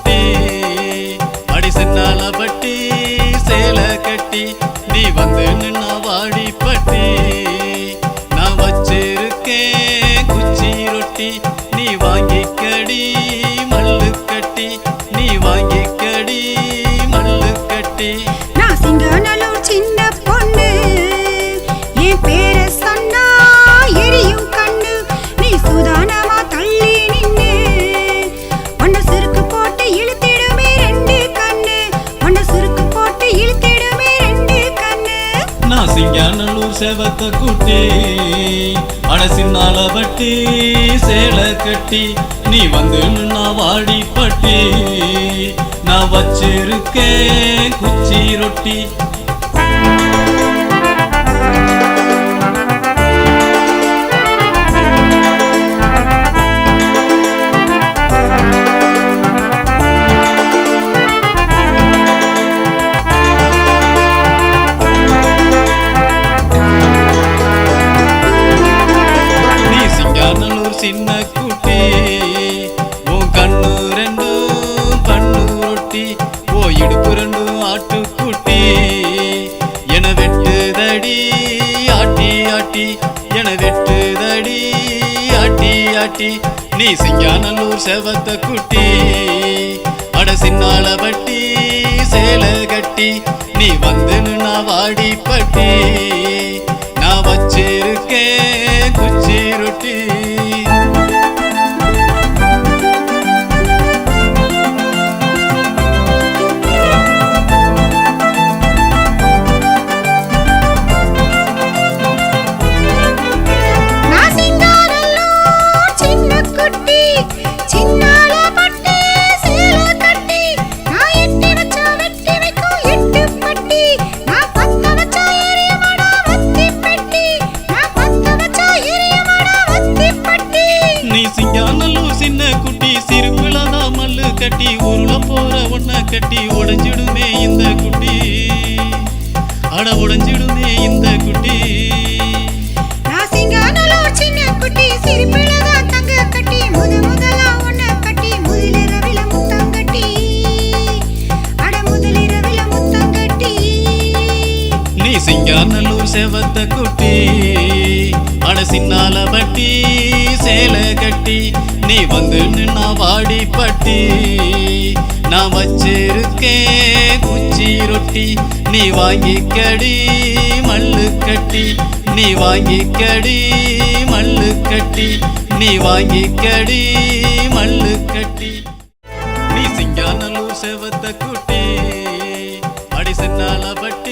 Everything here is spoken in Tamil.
குட்டி அடி சின்னால பட்டி சேலை கட்டி நீ வந்து நின்னா வாடி பட்டி நான் வச்சிருக்கேன் குச்சி ரொட்டி நீ வாங்கிக்கடி மல்லு கட்டி நீ வாங்கிக்கடி மல்லு கட்டி நான் சிங்காநல்லூர் சின்ன பொண்ணு என் பேர சொன்னா எரியும் கண்ணு நீ சுதானமா தள்ளி நின்னு ஒன்ன சுருக்கு போட்டு இழுத்திடுமே ரெண்டு கண்ணு ஒன்ன சுருக்கு போட்டு இழுத்திடுமே ரெண்டு கண்ணு நான் சிங்காநல்லூர் செவத்த குட்டி அட சின்னால பட்டி சேலை கட்டி நீ வந்து நின்னா வாடி பட்டி நான் வச்சிருக்கேன் குச்சி ரொட்டி சின்ன குட்டி உன் கண்ணு ரெண்டும் பண்ணு ரொட்டி ஓ இடுப்பு ரெண்டும் ஆட்டு குட்டி என வெட்டுதடி ஆட்டி ஆட்டி என வெட்டுதடி ஆட்டி ஆட்டி நீ சிங்காநல்லூர் செவத்த குட்டி அட சின்னால பட்டி சேலை கட்டி நீ வந்து நான் வாடி பட்டி நான் வச்சிருக்கேன் குச்சி ரொட்டி சிங்காநல்லூர் சின்ன குட்டி சிறுபிளதா மல்லு கட்டி உருள போற ஒன்ன கட்டி உடைஞ்சிடுமே இந்த குட்டி அட உடைஞ்சிடுமே இந்த குட்டி நான் சிங்காநல்லூர் சின்ன குட்டி சிறுபிளதா தங்க கட்டி முதலா ஒன்ன கட்டி முதலிரவில முத்தம் கட்டி அட முதலிரவில முத்தம் கட்டி நீ சிங்காநல்லூர் செவத்த குட்டி அட சின்னால பட்டி சேலை கட்டி நீ வந்து நின்னா வாடி பட்டி நான் வச்சிருக்கேன் குச்சி ரொட்டி நீ வாங்கிக்கடி மல்லு கட்டி நீ வாங்கிக்கடி மல்லு கட்டி நீ வாங்கிக்கடி மல்லு கட்டி நீ சிங்காநல்லூர் செவத்த குட்டி அடி சின்னால பட்டி